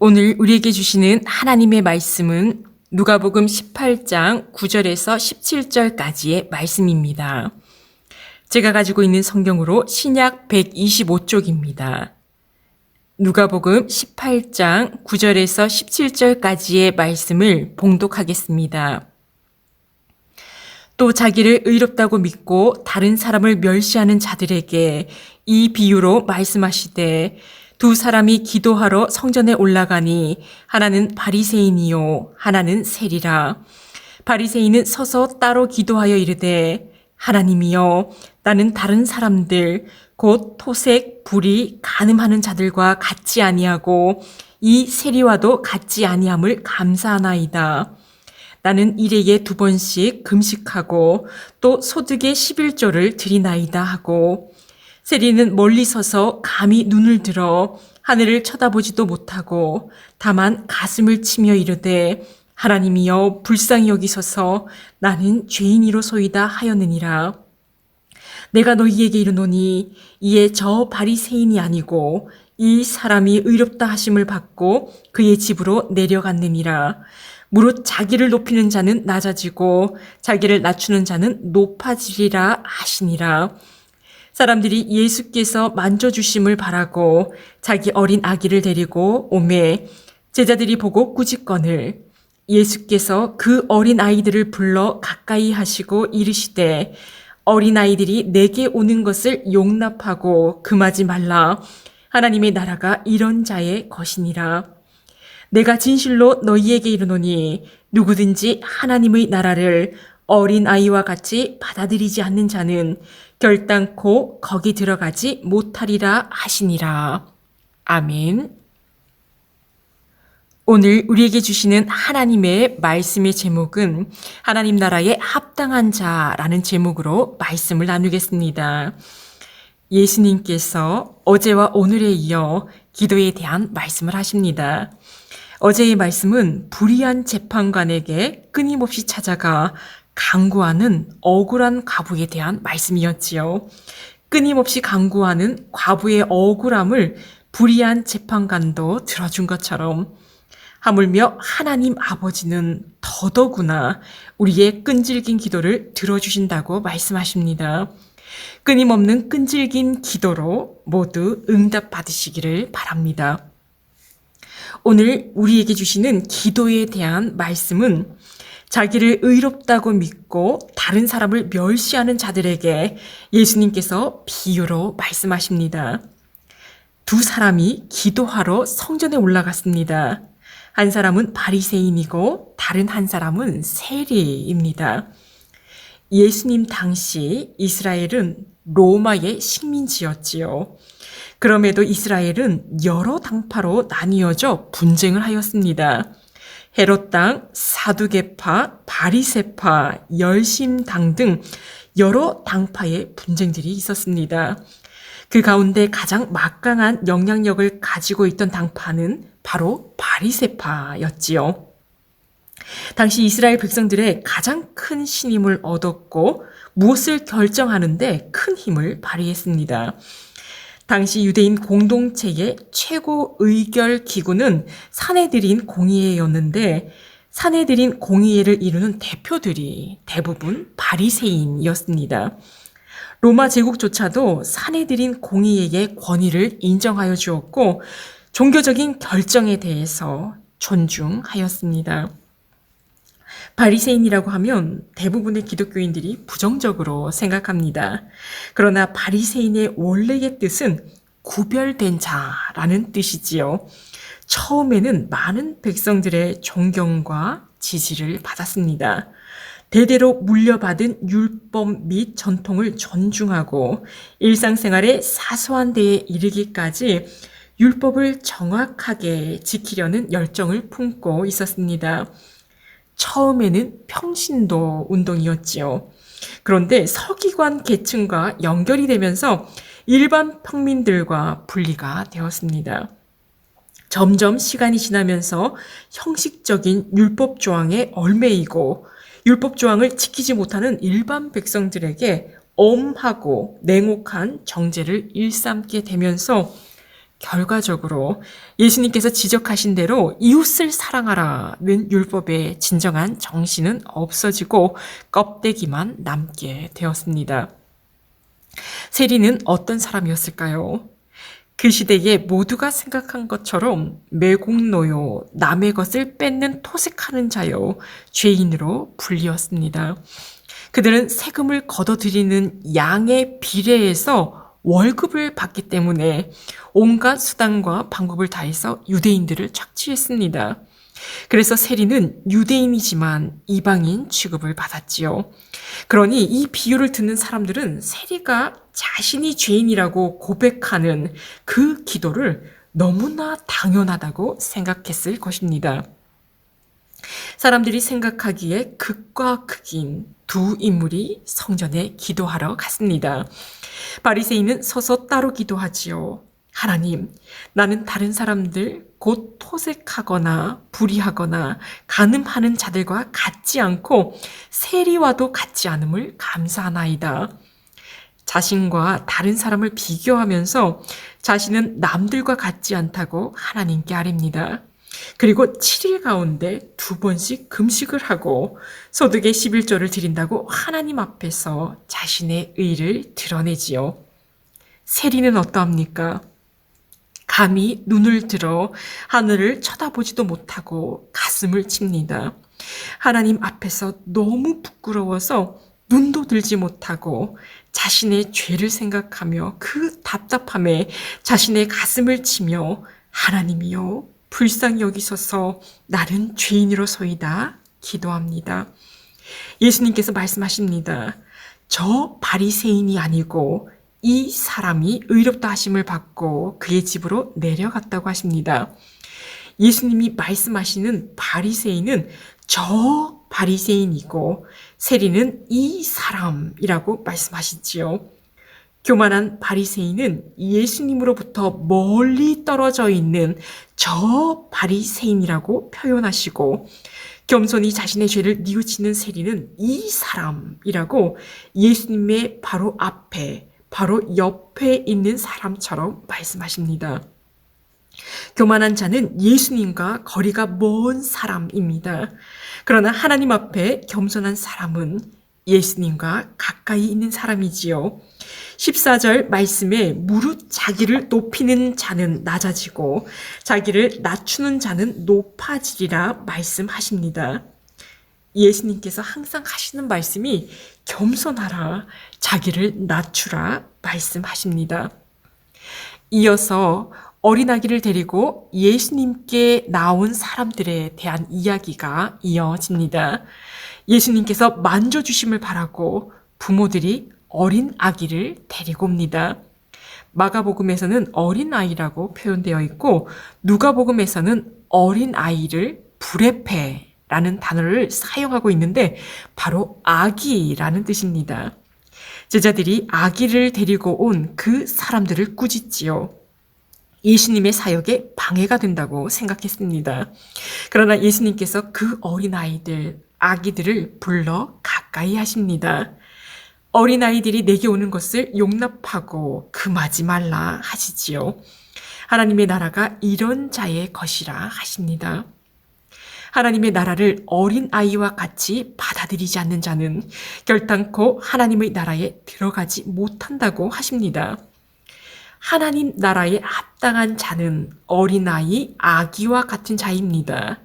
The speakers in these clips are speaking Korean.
오늘 우리에게 주시는 하나님의 말씀은 누가복음 18장 9절에서 17절까지의 말씀입니다. 제가 가지고 있는 성경으로 신약 125쪽입니다. 누가복음 18장 9절에서 17절까지의 말씀을 봉독하겠습니다. 또 자기를 의롭다고 믿고 다른 사람을 멸시하는 자들에게 이 비유로 말씀하시되 두 사람이 기도하러 성전에 올라가니 하나는 바리새인이요 하나는 세리라. 바리새인은 서서 따로 기도하여 이르되 하나님이여 나는 다른 사람들 곧 토색, 불의, 간음하는 자들과 같지 아니하고 이 세리와도 같지 아니함을 감사하나이다. 나는 일해에 2번씩 금식하고 또 소득의 11조를 드리나이다 하고 세리는 멀리 서서 감히 눈을 들어 하늘을 쳐다보지도 못하고 다만 가슴을 치며 이르되 하나님이여 불쌍히 여기소서 나는 죄인이로소이다 하였느니라. 내가 너희에게 이르노니 이에 저 바리새인이 아니고 이 사람이 의롭다 하심을 받고 그의 집으로 내려갔느니라. 무릇 자기를 높이는 자는 낮아지고 자기를 낮추는 자는 높아지리라 하시니라. 사람들이 예수께서 만져주심을 바라고 자기 어린 아기를 데리고 오매 제자들이 보고 꾸짖거늘 예수께서 그 어린 아이들을 불러 가까이 하시고 이르시되 어린 아이들이 내게 오는 것을 용납하고 금하지 말라. 하나님의 나라가 이런 자의 것이니라. 내가 진실로 너희에게 이르노니 누구든지 하나님의 나라를 어린 아이와 같이 받아들이지 않는 자는 결단코 거기 들어가지 못하리라 하시니라. 아멘. 오늘 우리에게 주시는 하나님의 말씀의 제목은 하나님 나라에 합당한 자라는 제목으로 말씀을 나누겠습니다. 예수님께서 어제와 오늘에 이어 기도에 대한 말씀을 하십니다. 어제의 말씀은 불의한 재판관에게 끊임없이 찾아가 강구하는 억울한 과부에 대한 말씀이었지요. 끊임없이 강구하는 과부의 억울함을 불의한 재판관도 들어준 것처럼 하물며 하나님 아버지는 더더구나 우리의 끈질긴 기도를 들어주신다고 말씀하십니다. 끊임없는 끈질긴 기도로 모두 응답받으시기를 바랍니다. 오늘 우리에게 주시는 기도에 대한 말씀은 자기를 의롭다고 믿고 다른 사람을 멸시하는 자들에게 예수님께서 비유로 말씀하십니다. 두 사람이 기도하러 성전에 올라갔습니다. 한 사람은 바리새인이고 다른 한 사람은 세리입니다. 예수님 당시 이스라엘은 로마의 식민지였지요. 그럼에도 이스라엘은 여러 당파로 나뉘어져 분쟁을 하였습니다. 헤롯당, 사두개파, 바리새파, 열심당 등 여러 당파의 분쟁들이 있었습니다. 그 가운데 가장 막강한 영향력을 가지고 있던 당파는 바로 바리새파였지요. 당시 이스라엘 백성들의 가장 큰 신임을 얻었고 무엇을 결정하는데 큰 힘을 발휘했습니다. 당시 유대인 공동체의 최고 의결 기구는 사내들인 공의회였는데 사내들인 공의회를 이루는 대표들이 대부분 바리새인이었습니다. 로마 제국조차도 사내들인 공의회의 권위를 인정하여 주었고 종교적인 결정에 대해서 존중하였습니다. 바리새인이라고 하면 대부분의 기독교인들이 부정적으로 생각합니다. 그러나 바리새인의 원래의 뜻은 구별된 자라는 뜻이지요. 처음에는 많은 백성들의 존경과 지지를 받았습니다. 대대로 물려받은 율법 및 전통을 존중하고 일상생활의 사소한 데에 이르기까지 율법을 정확하게 지키려는 열정을 품고 있었습니다. 처음에는 평신도 운동이었지요. 그런데 서기관 계층과 연결이 되면서 일반 평민들과 분리가 되었습니다. 점점 시간이 지나면서 형식적인 율법 조항에 얽매이고 율법 조항을 지키지 못하는 일반 백성들에게 엄하고 냉혹한 정죄를 일삼게 되면서 결과적으로 예수님께서 지적하신 대로 이웃을 사랑하라는 율법의 진정한 정신은 없어지고 껍데기만 남게 되었습니다. 세리는 어떤 사람이었을까요? 그 시대에 모두가 생각한 것처럼 매국노요, 남의 것을 뺏는 토색하는 자요, 죄인으로 불리었습니다. 그들은 세금을 걷어들이는 양의 비례해서 월급을 받기 때문에 온갖 수단과 방법을 다해서 유대인들을 착취했습니다. 그래서 세리는 유대인이지만 이방인 취급을 받았지요. 그러니 이 비유를 듣는 사람들은 세리가 자신이 죄인이라고 고백하는 그 기도를 너무나 당연하다고 생각했을 것입니다. 사람들이 생각하기에 극과 극인 두 인물이 성전에 기도하러 갔습니다. 바리새인은 서서 따로 기도하지요. 하나님, 나는 다른 사람들 곧 토색하거나 불의하거나 간음하는 자들과 같지 않고 세리와도 같지 않음을 감사하나이다. 자신과 다른 사람을 비교하면서 자신은 남들과 같지 않다고 하나님께 아뢰입니다. 그리고 7일 가운데 2번씩 금식을 하고 소득의 11조를 드린다고 하나님 앞에서 자신의 의를 드러내지요. 세리는 어떠합니까? 감히 눈을 들어 하늘을 쳐다보지도 못하고 가슴을 칩니다. 하나님 앞에서 너무 부끄러워서 눈도 들지 못하고 자신의 죄를 생각하며 그 답답함에 자신의 가슴을 치며 하나님이여 불쌍히 여기소서 나는 죄인으로소이다 기도합니다. 예수님께서 말씀하십니다. 저 바리새인이 아니고 이 사람이 의롭다 하심을 받고 그의 집으로 내려갔다고 하십니다. 예수님이 말씀하시는 바리새인은 저 바리새인이고 세리는 이 사람이라고 말씀하시지요. 교만한 바리새인은 예수님으로부터 멀리 떨어져 있는 저 바리새인이라고 표현하시고 겸손히 자신의 죄를 뉘우치는 세리는 이 사람이라고 예수님의 바로 앞에 바로 옆에 있는 사람처럼 말씀하십니다. 교만한 자는 예수님과 거리가 먼 사람입니다. 그러나 하나님 앞에 겸손한 사람은 예수님과 가까이 있는 사람이지요. 14절 말씀에 무릇 자기를 높이는 자는 낮아지고 자기를 낮추는 자는 높아지리라 말씀하십니다. 예수님께서 항상 하시는 말씀이 겸손하라, 자기를 낮추라 말씀하십니다. 이어서 어린아기를 데리고 예수님께 나온 사람들에 대한 이야기가 이어집니다. 예수님께서 만져주심을 바라고 부모들이 어린 아기를 데리고 옵니다. 마가복음에서는 어린아이라고 표현되어 있고 누가복음에서는 어린아이를 브레페라는 단어를 사용하고 있는데 바로 아기라는 뜻입니다. 제자들이 아기를 데리고 온 그 사람들을 꾸짖지요. 예수님의 사역에 방해가 된다고 생각했습니다. 그러나 예수님께서 그 어린아이들, 아기들을 불러 가까이 하십니다. 어린아이들이 내게 오는 것을 용납하고 금하지 말라 하시지요. 하나님의 나라가 이런 자의 것이라 하십니다. 하나님의 나라를 어린아이와 같이 받아들이지 않는 자는 결단코 하나님의 나라에 들어가지 못한다고 하십니다. 하나님 나라에 합당한 자는 어린아이, 아기와 같은 자입니다.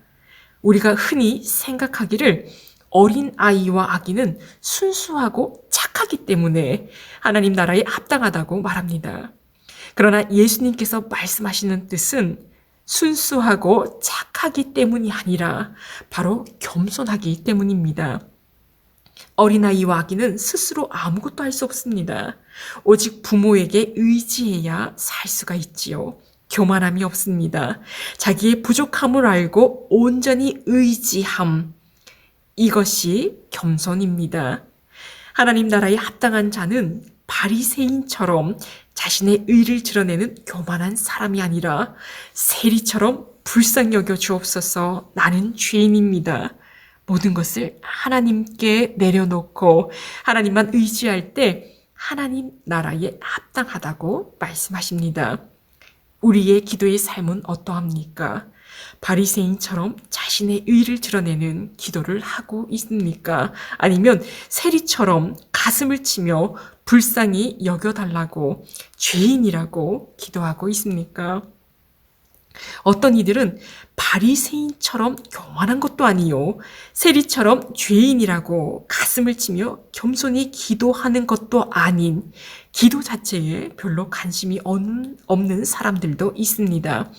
우리가 흔히 생각하기를 어린아이와 아기는 순수하고 착하기 때문에 하나님 나라에 합당하다고 말합니다. 그러나 예수님께서 말씀하시는 뜻은 순수하고 착하기 때문이 아니라 바로 겸손하기 때문입니다. 어린아이와 아기는 스스로 아무것도 할 수 없습니다. 오직 부모에게 의지해야 살 수가 있지요. 교만함이 없습니다. 자기의 부족함을 알고 온전히 의지함. 이것이 겸손입니다. 하나님 나라에 합당한 자는 바리새인처럼 자신의 의를 드러내는 교만한 사람이 아니라 세리처럼 불쌍히 여겨 주옵소서 나는 죄인입니다. 모든 것을 하나님께 내려놓고 하나님만 의지할 때 하나님 나라에 합당하다고 말씀하십니다. 우리의 기도의 삶은 어떠합니까? 바리새인처럼 자신의 의를 드러내는 기도를 하고 있습니까? 아니면 세리처럼 가슴을 치며 불쌍히 여겨달라고 죄인이라고 기도하고 있습니까? 어떤 이들은 바리새인처럼 교만한 것도 아니요, 세리처럼 죄인이라고 가슴을 치며 겸손히 기도하는 것도 아닌 기도 자체에 별로 관심이 없는 사람들도 있습니다.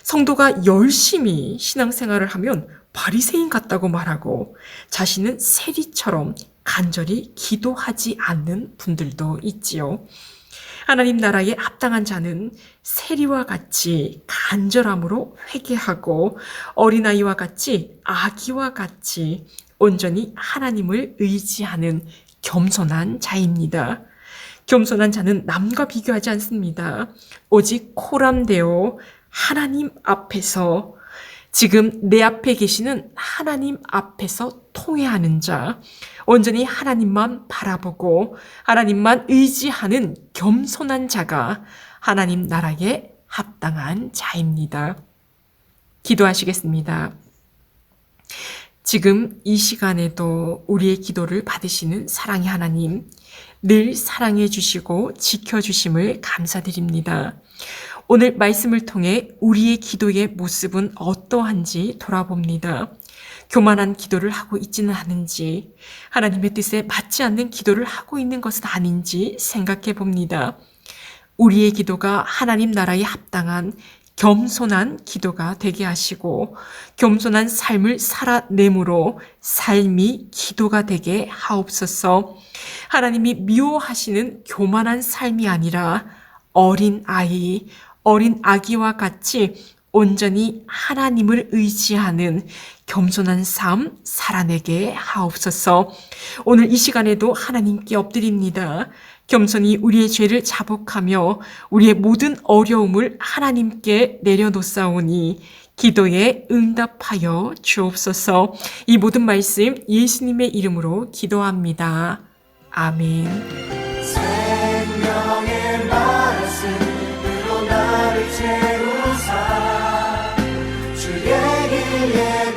성도가 열심히 신앙생활을 하면 바리새인 같다고 말하고 자신은 세리처럼 간절히 기도하지 않는 분들도 있지요. 하나님 나라에 합당한 자는 세리와 같이 간절함으로 회개하고 어린아이와 같이 아기와 같이 온전히 하나님을 의지하는 겸손한 자입니다. 겸손한 자는 남과 비교하지 않습니다. 오직 코람되어 하나님 앞에서, 지금 내 앞에 계시는 하나님 앞에서 통회하는 자, 온전히 하나님만 바라보고 하나님만 의지하는 겸손한 자가 하나님 나라에 합당한 자입니다. 기도하시겠습니다. 지금 이 시간에도 우리의 기도를 받으시는 사랑의 하나님, 늘 사랑해 주시고 지켜주심을 감사드립니다. 오늘 말씀을 통해 우리의 기도의 모습은 어떠한지 돌아봅니다. 교만한 기도를 하고 있지는 않은지, 하나님의 뜻에 맞지 않는 기도를 하고 있는 것은 아닌지 생각해 봅니다. 우리의 기도가 하나님 나라에 합당한 겸손한 기도가 되게 하시고 겸손한 삶을 살아내므로 삶이 기도가 되게 하옵소서. 하나님이 미워하시는 교만한 삶이 아니라 어린 아기와 같이 온전히 하나님을 의지하는 겸손한 삶 살아내게 하옵소서. 오늘 이 시간에도 하나님께 엎드립니다. 겸손히 우리의 죄를 자복하며 우리의 모든 어려움을 하나님께 내려놓사오니 기도에 응답하여 주옵소서. 이 모든 말씀 예수님의 이름으로 기도합니다. 아멘. 생명의 말씀으로 나를 채우사 주의 길에